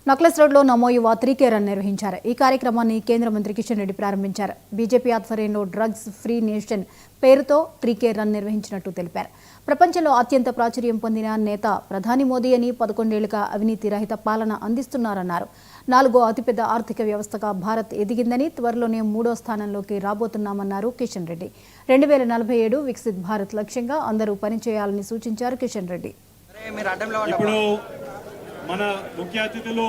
Necklace రోడ్లో నమో యువ 3K run నిర్వహించారు. ఈ కార్యక్రమాన్ని కేంద్ర మంత్రి కిషన్ రెడ్డి ప్రారంభించారు. బీజేపీ ఆధ్వర్యంలో డ్రగ్స్ ఫ్రీ నేషన్ పేరుతో 3K రన్ నిర్వహించినట్టు తెలిపారు. ప్రపంచంలో అత్యంత ప్రాచుర్యం పొందిన నేత ప్రధాని మోదీ అని 11 ఏళ్లుగా అవినీతి రహిత పాలన అందిస్తున్నారన్నారు. 4వ అతిపెద్ద ఆర్థిక వ్యవస్థగా భారత్ ఎదిగిందని, త్వరలోనే 3వ స్థానంలోకి రాబోతున్నామన్నారు కిషన్ రెడ్డి. 2047 వికసిత్ భారత్ లక్ష్యంగా అందరూ పనిచేయాలని సూచించారు కిషన్ రెడ్డి. మన ముఖ్య అతిథులు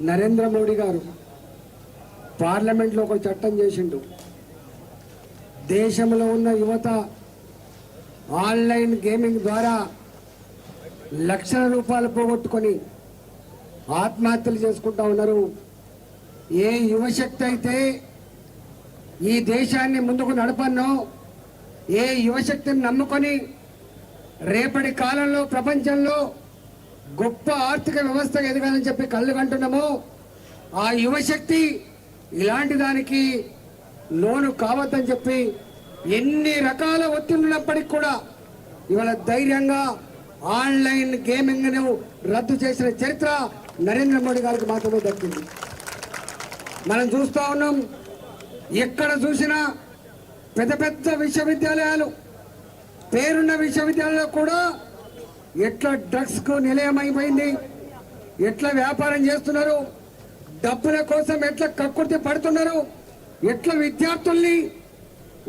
నరేంద్ర మోడీ గారు పార్లమెంట్లో ఒక చట్టం చేసిండు. దేశంలో ఉన్న యువత ఆన్లైన్ గేమింగ్ ద్వారా లక్షల రూపాయలు పోగొట్టుకొని ఆత్మహత్యలు చేసుకుంటా ఉన్నారు. ఏ యువశక్తి అయితే ఈ దేశాన్ని ముందుకు నడపన్నో, ఏ యువశక్తిని నమ్ముకొని రేపటి కాలంలో ప్రపంచంలో గొప్ప ఆర్థిక వ్యవస్థ ఎదగాలని చెప్పి కళ్ళు కంటున్నామో, ఆ యువశక్తి ఇలాంటి దానికి లోను కావద్దని చెప్పి ఎన్ని రకాల ఒత్తిళ్లున్నప్పటికీ కూడా ఇవాళ ధైర్యంగా ఆన్లైన్ గేమింగ్ను రద్దు చేసిన చరిత్ర నరేంద్ర మోడీ గారికి మాత్రమే దక్కింది. మనం చూస్తూ ఉన్నాం, ఎక్కడ చూసినా పెద్ద పెద్ద విశ్వవిద్యాలయాలు, పేరున్న విశ్వవిద్యాలయాలు కూడా ఎట్లా డ్రగ్స్కు నిలయమైపోయింది, ఎట్లా వ్యాపారం చేస్తున్నారు, డబ్బుల కోసం ఎట్లా కక్కుర్తి పడుతున్నారు, ఎట్లా విద్యార్థుల్ని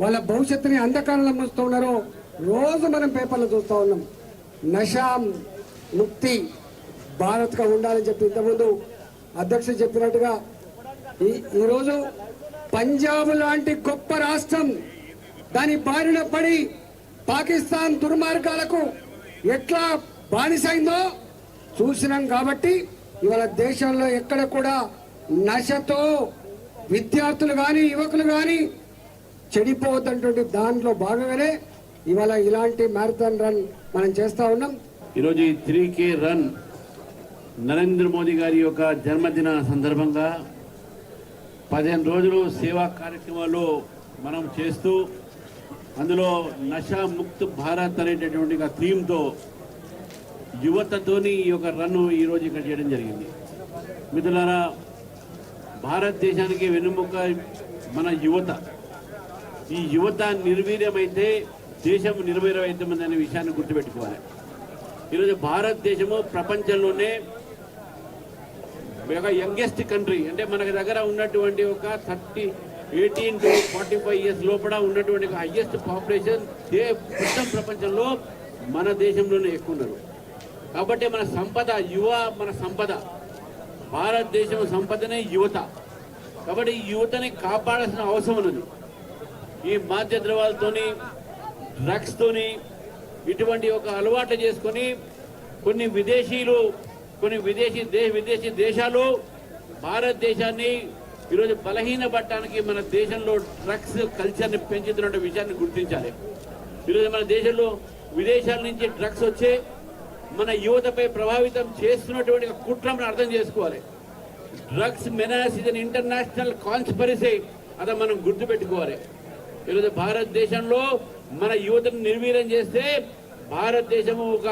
వాళ్ళ భవిష్యత్తుని అంధకారంలో మూస్తూ ఉన్నారో రోజు మనం పేపర్లో చూస్తూ ఉన్నాం. నషా ముక్తి భారత్గా ఉండాలని చెప్పి ఇంతకుముందు అధ్యక్షుడు చెప్పినట్టుగా ఈరోజు పంజాబ్ లాంటి గొప్ప రాష్ట్రం దాని బారిన పడి పాకిస్తాన్ దుర్మార్గాలకు ఎట్లా బానిసైందో చూసినాం. కాబట్టి ఇవాళ దేశంలో ఎక్కడ కూడా నశతో విద్యార్థులు కానీ యువకులు కానీ చెడిపోవద్దంటే దాంట్లో భాగంగానే ఇవాళ ఇలాంటి మ్యారథాన్ రన్ మనం చేస్తా ఉన్నాం. ఈరోజు ఈ 3K రన్ నరేంద్ర మోదీ గారి యొక్క జన్మదిన సందర్భంగా 15 రోజులు సేవా కార్యక్రమాలు మనం చేస్తూ అందులో నషా ముక్త్ భారత్ అనేటటువంటి ఒక థీమ్తో యువతతోని ఈ యొక్క రన్ను ఈరోజు ఇక్కడ చేయడం జరిగింది. మిత్రులారా, భారతదేశానికి వెన్నుముక మన యువత. ఈ యువత నిర్వీర్యమైతే దేశం నిర్వీర్యమవుతుంది అనే విషయాన్ని గుర్తుపెట్టుకోవాలి. ఈరోజు భారతదేశము ప్రపంచంలోనే ఒక యంగెస్ట్ కంట్రీ. అంటే మనకి దగ్గర ఉన్నటువంటి ఒక 18 to 45 years లోపల ఉన్నటువంటి హైయెస్ట్ పాపులేషన్ మొత్తం ప్రపంచంలో మన దేశంలోనే ఎక్కువ ఉన్నారు. కాబట్టి మన సంపద మన సంపద, భారతదేశం సంపదనే యువత. కాబట్టి ఈ యువతని కాపాడాల్సిన అవసరం ఉన్నది. ఈ మాద్య ద్రవాలతోని, డ్రగ్స్తోని ఇటువంటి ఒక అలవాటు చేసుకొని కొన్ని విదేశీ దేశాలు భారతదేశాన్ని ఈరోజు బలహీనపడటానికి మన దేశంలో డ్రగ్స్ కల్చర్ని పెంచుతున్న విషయాన్ని గుర్తించాలి. ఈరోజు మన దేశంలో విదేశాల నుంచి డ్రగ్స్ వచ్చే మన యువతపై ప్రభావితం చేస్తున్నటువంటి కుట్రను అర్థం చేసుకోవాలి. Drugs menace is an international conspiracy, అదే మనం గుర్తుపెట్టుకోవాలి. ఈరోజు భారతదేశంలో మన యువతను నిర్వీర్యం చేస్తే భారతదేశము ఒక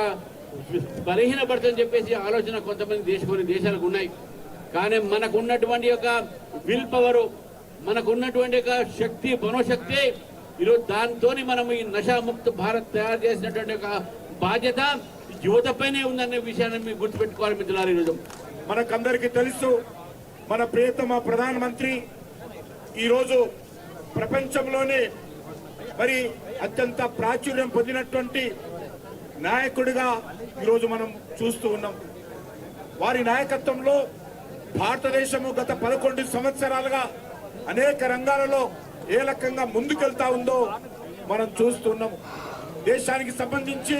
బలహీనపడుతుందని చెప్పేసి ఆలోచన కొంతమంది కొన్ని దేశాలకు ఉన్నాయి. కానీ మనకు ఉన్నటువంటి ఒక విల్ పవరు, మనకు ఉన్నటువంటి ఒక శక్తి, మనోశక్తి, ఈరోజు దాంతో మనం ఈ నషాముక్త భారత్ తయారు చేసినటువంటి ఒక బాధ్యత యువతపైనే ఉందనే విషయాన్ని మీరు గుర్తుపెట్టుకోవాలి మిత్రులారా. ఈరోజు మనకందరికీ తెలుసు, మన ప్రియతమ ప్రధానమంత్రి ఈరోజు ప్రపంచంలోనే మరి అత్యంత ప్రాచుర్యం పొందినటువంటి నాయకుడిగా ఈరోజు మనం చూస్తూ ఉన్నాం. వారి నాయకత్వంలో భారతదేశము గత 11 సంవత్సరాలుగా అనేక రంగాలలో ఏ రకంగా ముందుకెళ్తా ఉందో మనం చూస్తున్నాం. దేశానికి సంబంధించి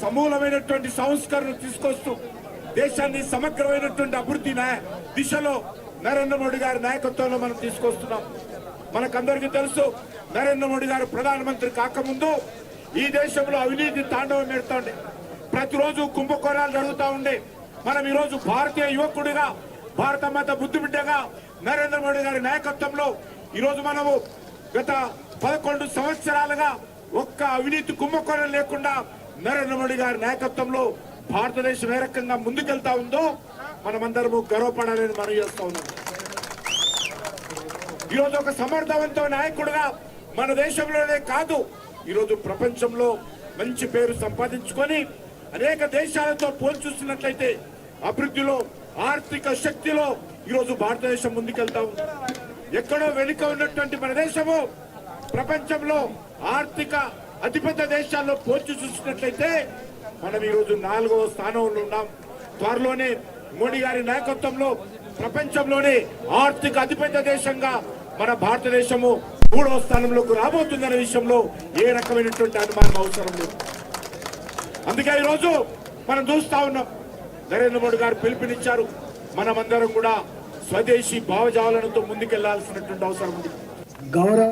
సమూలమైనటువంటి సంస్కరణలు తీసుకొస్తూ దేశాన్ని సమగ్రమైనటువంటి అభివృద్ధి దిశలో నరేంద్ర మోడీ గారి నాయకత్వంలో మనం తీసుకొస్తున్నాం. మనకందరికీ తెలుసు, నరేంద్ర మోడీ గారు ప్రధానమంత్రి కాకముందు ఈ దేశంలో అవినీతి తాండవం పెడుతోంది. ప్రతిరోజు కుంభకోణాలు జరుగుతూ ఉండే. మనం ఈరోజు భారతీయ యువకుడిగా, భారత మాత బుద్ధి బిడ్డగా నరేంద్ర మోడీ గారి నాయకత్వంలో ఈరోజు మనము గత 11 సంవత్సరాలుగా ఒక్క అవినీతి కుంభకోణం లేకుండా నరేంద్ర మోడీ గారి నాయకత్వంలో భారతదేశం ఏ రకంగా ముందుకెళ్తా ఉందో మనమందరము గర్వపడాలని మనం చేస్తా ఉన్నాం. ఈరోజు ఒక సమర్థవంతమైన నాయకుడుగా మన దేశంలోనే కాదు, ఈరోజు ప్రపంచంలో మంచి పేరు సంపాదించుకొని అనేక దేశాలతో పోల్చి చూస్తున్నట్లయితే అభివృద్ధిలో, ఆర్థిక శక్తిలో ఈరోజు భారతదేశం ముందుకెళ్తా ఉంది. ఎక్కడో వెనుక ఉన్నటువంటి మన దేశము ప్రపంచంలో ఆర్థిక అతిపెద్ద దేశాల్లో పోల్చి చూసినట్లయితే మనం ఈరోజు 4వ స్థానంలో ఉన్నాం. త్వరలోనే మోడీ గారి నాయకత్వంలో ప్రపంచంలోనే ఆర్థిక అతిపెద్ద దేశంగా మన భారతదేశము 3వ స్థానంలోకి రాబోతుందనే విషయంలో ఏ రకమైనటువంటి అనుమానం అవసరం లేదు. అందుకే ఈరోజు మనం చూస్తా ఉన్నాం, నరేంద్ర మోడీ గారు పిలుపునిచ్చారు. మనమందరం కూడా స్వదేశీ భావజాలనతో ముందుకెళ్లాల్సినటువంటి అవసరం ఉంది. గౌరవ